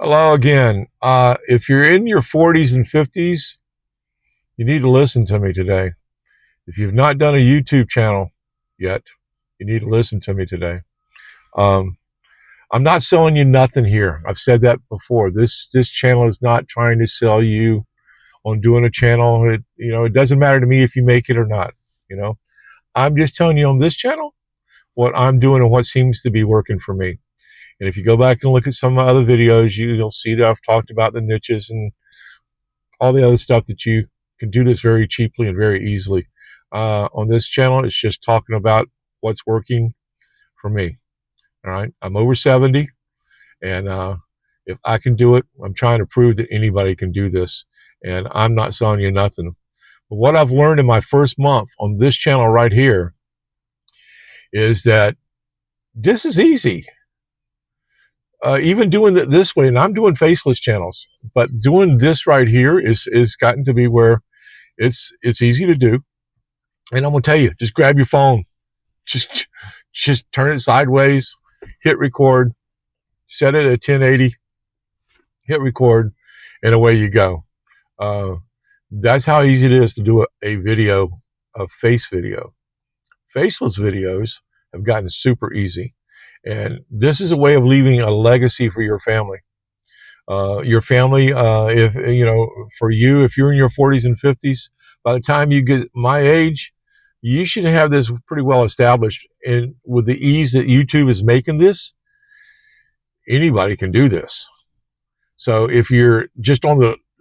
Hello again. If you're in your 40s and 50s, you need to listen to me today. If you've not done a YouTube channel yet, you need to listen to me today. Um, I'm not selling you nothing here. I've said that before. This channel is not trying to sell you on doing a channel. It doesn't matter to me if you make it or not. You know, I'm just telling you on this channel what I'm doing and what seems to be working for me. And if you go back and look at some of my other videos, you'll see that I've talked about the niches and all the other stuff that you can do this very cheaply and very easily. On this channel, it's just talking about what's working for me. All right. I'm over 70, and if I can do it, I'm trying to prove that anybody can do this. And I'm not selling you nothing. But what I've learned in my first month on this channel right here is that this is easy. Even doing it this way, and I'm doing faceless channels, but doing this right here is gotten to be where it's easy to do. And I'm gonna tell you, just grab your phone, just turn it sideways, hit record, set it at 1080, hit record, and away you go. That's how easy it is to do a video, a face video. Faceless videos have gotten super easy. And this is a way of leaving a legacy for your family. If for you, if you're in your 40s and 50s, by the time you get my age, you should have this pretty well established. And with the ease that YouTube is making this, anybody can do this. So if you're just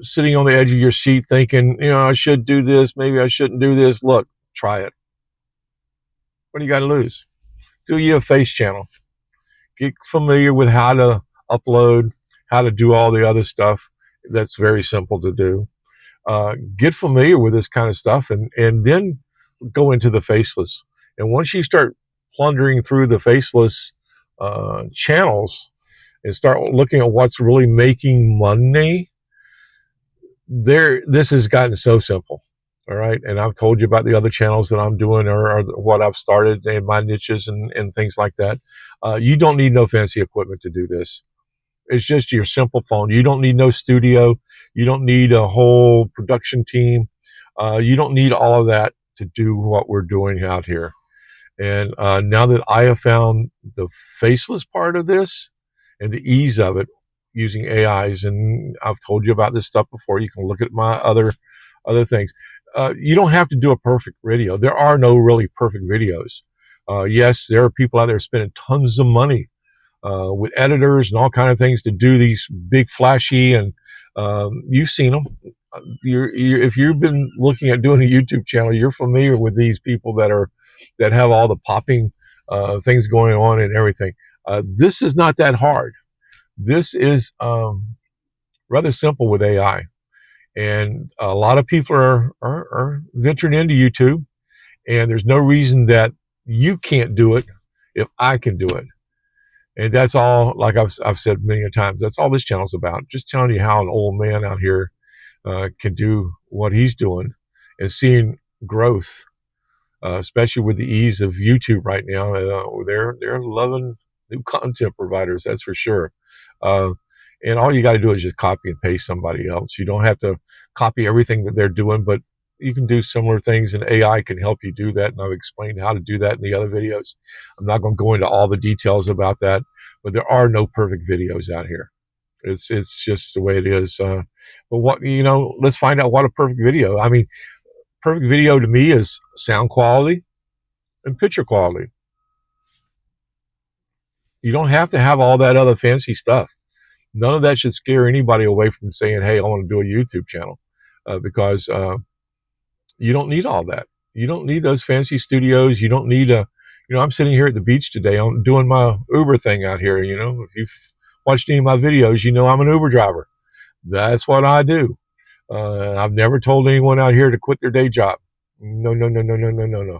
sitting on the edge of your seat thinking, I should do this, maybe I shouldn't do this, look, try it. What do you got to lose? Do you a face channel? Get familiar with how to upload, how to do all the other stuff. That's very simple to do. Get familiar with this kind of stuff, and then go into the faceless. And once you start plundering through the faceless channels and start looking at what's really making money, this has gotten so simple. All right. And I've told you about the other channels that I'm doing or what I've started and my niches and things like that. You don't need no fancy equipment to do this. It's just your simple phone. You don't need no studio. You don't need a whole production team. You don't need all of that to do what we're doing out here. And now that I have found the faceless part of this and the ease of it using AIs, and I've told you about this stuff before. You can look at my other things. You don't have to do a perfect video. There are no really perfect videos. Yes, there are people out there spending tons of money with editors and all kind of things to do these big flashy, and you've seen them. If you've been looking at doing a YouTube channel, you're familiar with these people that have all the popping things going on and everything. This is not that hard. This is rather simple with AI. And a lot of people are venturing into YouTube, and there's no reason that you can't do it if I can do it. And that's all, like I've said many times, that's all this channel's about. Just telling you how an old man out here can do what he's doing and seeing growth, especially with the ease of YouTube right now. They're loving new content providers, that's for sure. And all you got to do is just copy and paste somebody else. You don't have to copy everything that they're doing, but you can do similar things, and AI can help you do that. And I've explained how to do that in the other videos. I'm not going to go into all the details about that, but there are no perfect videos out here. It's just the way it is. But let's find out what a perfect video. I mean, perfect video to me is sound quality and picture quality. You don't have to have all that other fancy stuff. None of that should scare anybody away from saying, hey, I want to do a YouTube channel, because you don't need all that. You don't need those fancy studios. You don't need I'm sitting here at the beach today. I'm doing my Uber thing out here. If you've watched any of my videos, I'm an Uber driver. That's what I do. I've never told anyone out here to quit their day job. No, no, no, no, no, no, no, no.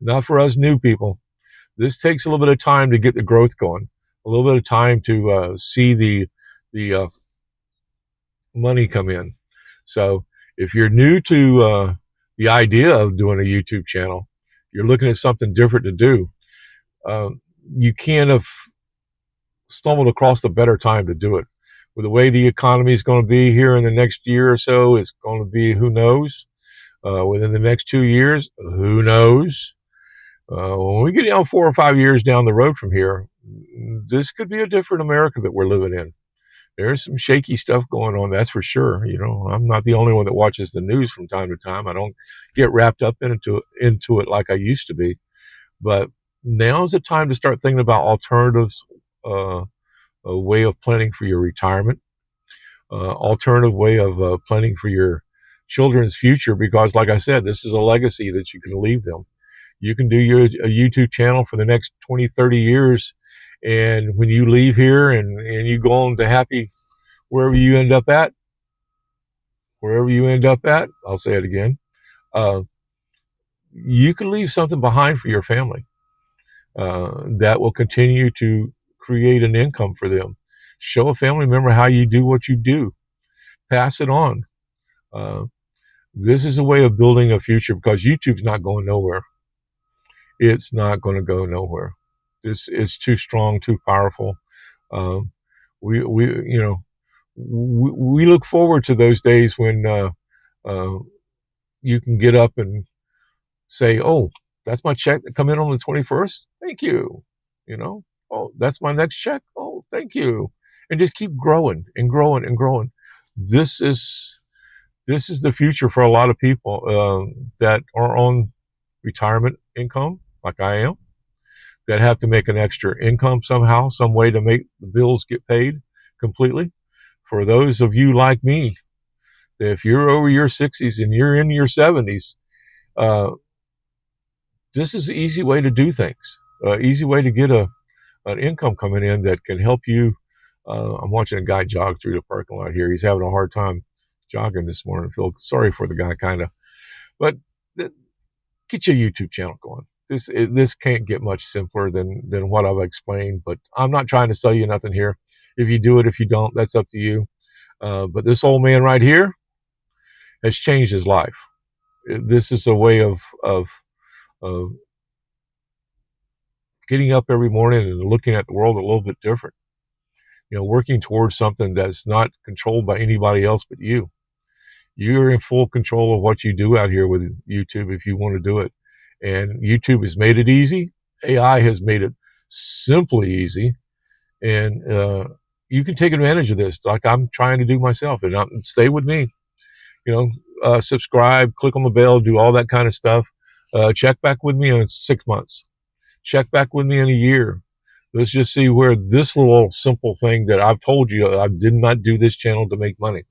Not for us new people. This takes a little bit of time to get the growth going, a little bit of time to see the money come in. So if you're new to the idea of doing a YouTube channel, you're looking at something different to do, you can't have stumbled across a better time to do it. With the way the economy is going to be here in the next year or so, it's going to be who knows. Within the next 2 years, who knows? When we get 4 or 5 years down the road from here, this could be a different America that we're living in. There's some shaky stuff going on, that's for sure. I'm not the only one that watches the news from time to time. I don't get wrapped up into it like I used to be. But now's the time to start thinking about alternatives, a way of planning for your retirement, alternative way of planning for your children's future. Because, like I said, this is a legacy that you can leave them. You can do a YouTube channel for the next 20, 30 years. And when you leave here and you go on to happy wherever you end up at, I'll say it again, uh, you can leave something behind for your family that will continue to create an income for them. Show a family member how you do what you do. Pass it on. Uh, this is a way of building a future, because YouTube's not going nowhere. It's not going to go nowhere. This is too strong, too powerful. Um, we look forward to those days when uh, you can get up and say, "Oh, that's my check that come in on the 21st. Thank you." "Oh, that's my next check. Oh, thank you," and just keep growing and growing and growing. This is this is the future for a lot of people that are on retirement income, like I am, that have to make an extra income somehow, some way to make the bills get paid completely. For those of you like me, if you're over your 60s and you're in your 70s, uh, this is an easy way to do things. Easy way to get an income coming in that can help you. I'm watching a guy jog through the parking lot here. He's having a hard time jogging this morning. I feel sorry for the guy, kind of. But get your YouTube channel going. This can't get much simpler than what I've explained. But I'm not trying to sell you nothing here. If you do it, if you don't, that's up to you. But this old man right here has changed his life. This is a way of getting up every morning and looking at the world a little bit different. Working towards something that's not controlled by anybody else but you. You're in full control of what you do out here with YouTube if you want to do it. And YouTube has made it easy. AI has made it simply easy. And you can take advantage of this like I'm trying to do myself. And stay with me. Subscribe, click on the bell, do all that kind of stuff. Check back with me in 6 months. Check back with me in a year. Let's just see where this little simple thing that I've told you, I did not do this channel to make money.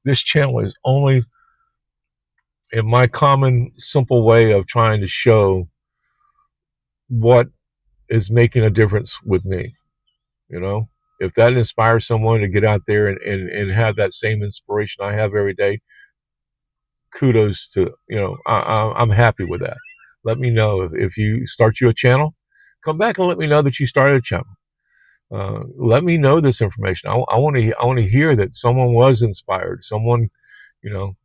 This channel is only in my common, simple way of trying to show what is making a difference with me. If that inspires someone to get out there and have that same inspiration I have every day, kudos to, I'm happy with that. Let me know if you start you a channel. Come back and let me know that you started a channel. Let me know this information. I want to hear that someone was inspired. Someone,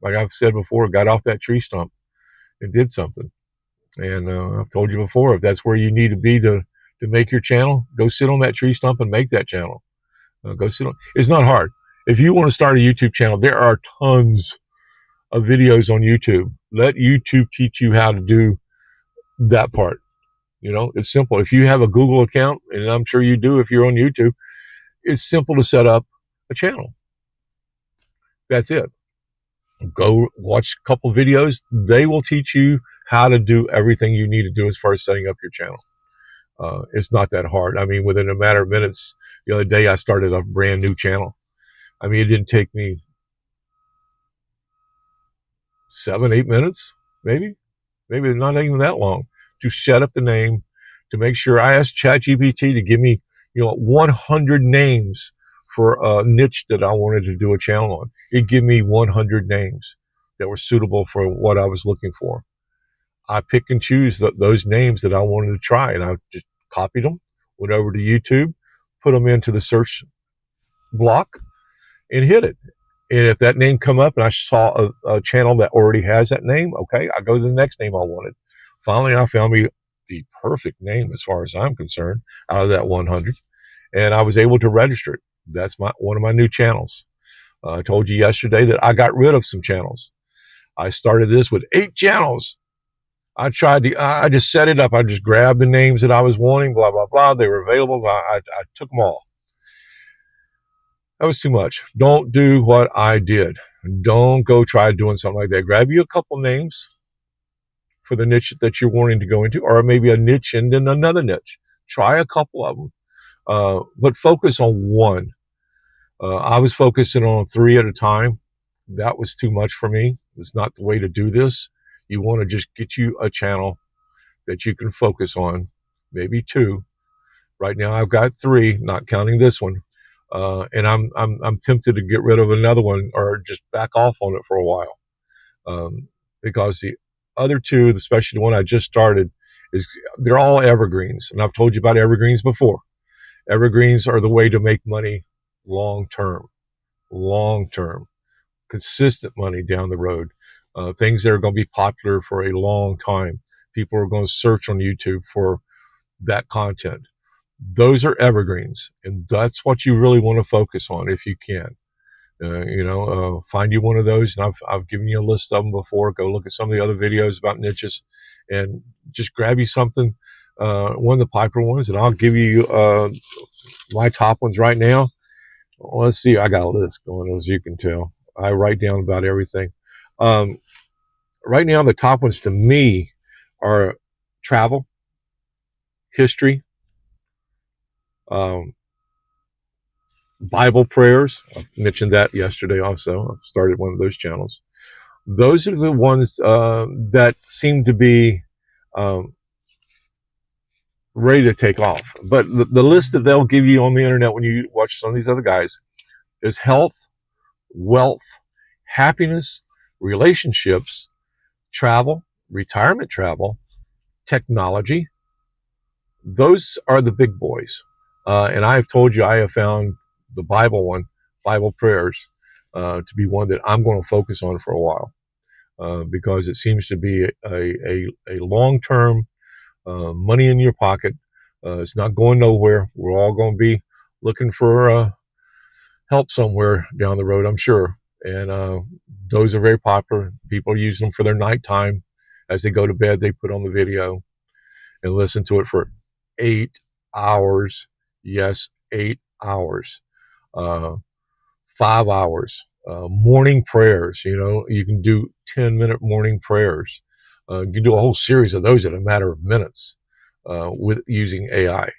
like I've said before, got off that tree stump and did something. And I've told you before, if that's where you need to be to make your channel, go sit on that tree stump and make that channel. Go sit on. It's not hard. If you want to start a YouTube channel, there are tons of videos on YouTube. Let YouTube teach you how to do that part. It's simple. If you have a Google account, and I'm sure you do if you're on YouTube, it's simple to set up a channel. That's it. Go watch a couple videos. They will teach you how to do everything you need to do as far as setting up your channel. It's not that hard. I mean, within a matter of minutes, the other day I started a brand new channel. I mean, it didn't take me 7, 8 minutes, maybe not even that long, to set up the name, to make sure. I asked ChatGPT to give me 100 names for a niche that I wanted to do a channel on. It gave me 100 names that were suitable for what I was looking for. I pick and choose those names that I wanted to try, and I just copied them, went over to YouTube, put them into the search block, and hit it. And if that name come up and I saw a channel that already has that name, okay, I go to the next name I wanted. Finally, I found me the perfect name as far as I'm concerned out of that 100, and I was able to register it. That's one of my new channels. I told you yesterday that I got rid of some channels. I started this with 8 channels. I just set it up. I just grabbed the names that I was wanting, blah, blah, blah. They were available. I took them all. That was too much. Don't do what I did. Don't go try doing something like that. Grab you a couple names for the niche that you're wanting to go into, or maybe a niche and then another niche. Try a couple of them, but focus on one. I was focusing on 3 at a time. That was too much for me. It's not the way to do this. You want to just get you a channel that you can focus on, maybe 2. Right now, I've got 3, not counting this one, and I'm tempted to get rid of another one or just back off on it for a while, because the other 2, especially the one I just started, they're all evergreens, and I've told you about evergreens before. Evergreens are the way to make money long term, consistent money down the road. Things that are going to be popular for a long time. People are going to search on YouTube for that content. Those are evergreens, and that's what you really want to focus on if you can. Find you one of those, and I've given you a list of them before. Go look at some of the other videos about niches, and just grab you something, one of the popular ones, and I'll give you my top ones right now. Let's see, I got a list going, as you can tell. I write down about everything. Right now, the top ones to me are travel, history, Bible prayers. I mentioned that yesterday also. I've started one of those channels. Those are the ones that seem to be ready to take off. But the list that they'll give you on the internet when you watch some of these other guys is health, wealth, happiness, relationships, travel, retirement travel, technology. Those are the big boys. And I have told you I have found the Bible one, Bible prayers, to be one that I'm going to focus on for a while, because it seems to be a long-term money in your pocket. It's not going nowhere. We're all going to be looking for help somewhere down the road, I'm sure. And those are very popular. People use them for their nighttime. As they go to bed, they put on the video and listen to it for 8 hours. Yes, 8 hours. 5 hours. Morning prayers. You can do 10-minute morning prayers. You can do a whole series of those in a matter of minutes with using AI.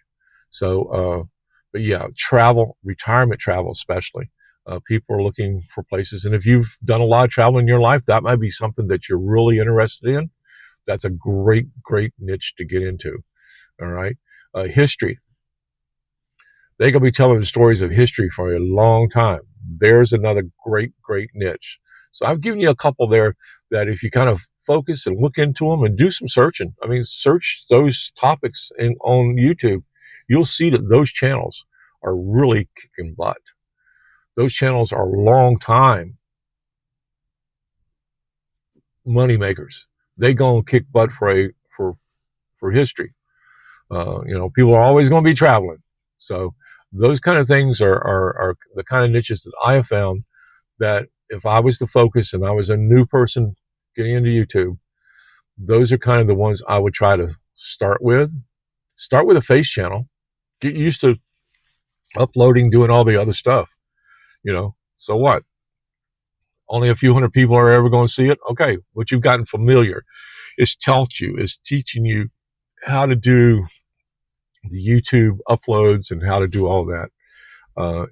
So, but yeah, travel, retirement travel especially. People are looking for places. And if you've done a lot of travel in your life, that might be something that you're really interested in. That's a great, great niche to get into. All right. History. They could be telling the stories of history for a long time. There's another great, great niche. So I've given you a couple there that if you kind of focus and look into them and do some searching, search those topics on YouTube, you'll see that those channels are really kicking butt. Those channels are long time money makers. They gonna kick butt for history. People are always going to be traveling. So those kind of things are the kind of niches that I have found that if I was to focus and I was a new person getting into YouTube, those are kind of the ones I would try to start with. Start with a face channel. Get used to uploading, doing all the other stuff. So what? Only a few hundred people are ever going to see it. Okay, what you've gotten familiar is teaching you how to do the YouTube uploads and how to do all that.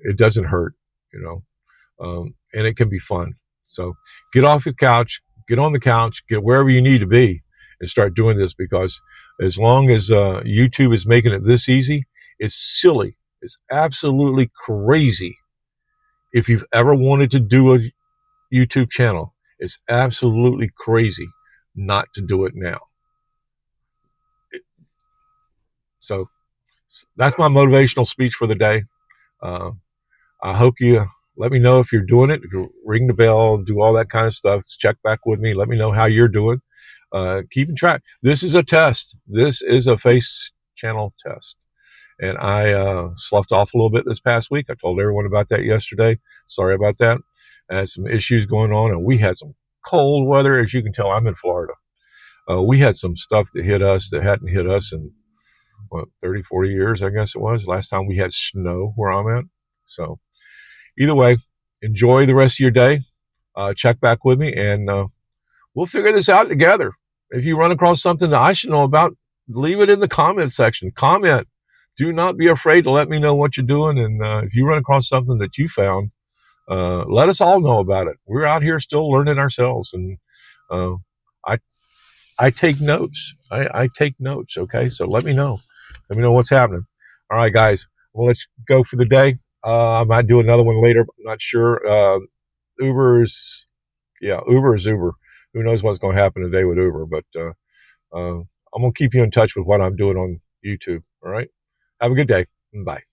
It doesn't hurt, and it can be fun. So get off the couch, get on the couch, get wherever you need to be and start doing this, because as long as YouTube is making it this easy, it's silly. It's absolutely crazy. If you've ever wanted to do a YouTube channel, it's absolutely crazy not to do it now. So that's my motivational speech for the day. I hope you let me know if you're doing it. If you ring the bell, do all that kind of stuff, check back with me. Let me know how you're doing. Keeping track. This is a test. This is a face channel test. and I sloughed off a little bit this past week. I told everyone about that yesterday. Sorry about that. I had some issues going on, and we had some cold weather. As you can tell, I'm in Florida. We had some stuff that hit us that hadn't hit us in, what, 30, 40 years, I guess it was. Last time we had snow where I'm at. So either way, enjoy the rest of your day. Check back with me, and we'll figure this out together. If you run across something that I should know about, leave it in the comment section. Comment. Do not be afraid to let me know what you're doing. And if you run across something that you found, let us all know about it. We're out here still learning ourselves. And uh, I I take notes. I take notes. Okay. So let me know. Let me know what's happening. All right, guys. Well, let's go for the day. I might do another one later. I'm not sure. Uber is, yeah, Uber is Uber. Who knows what's going to happen today with Uber? But I'm going to keep you in touch with what I'm doing on YouTube. All right. Have a good day. Bye.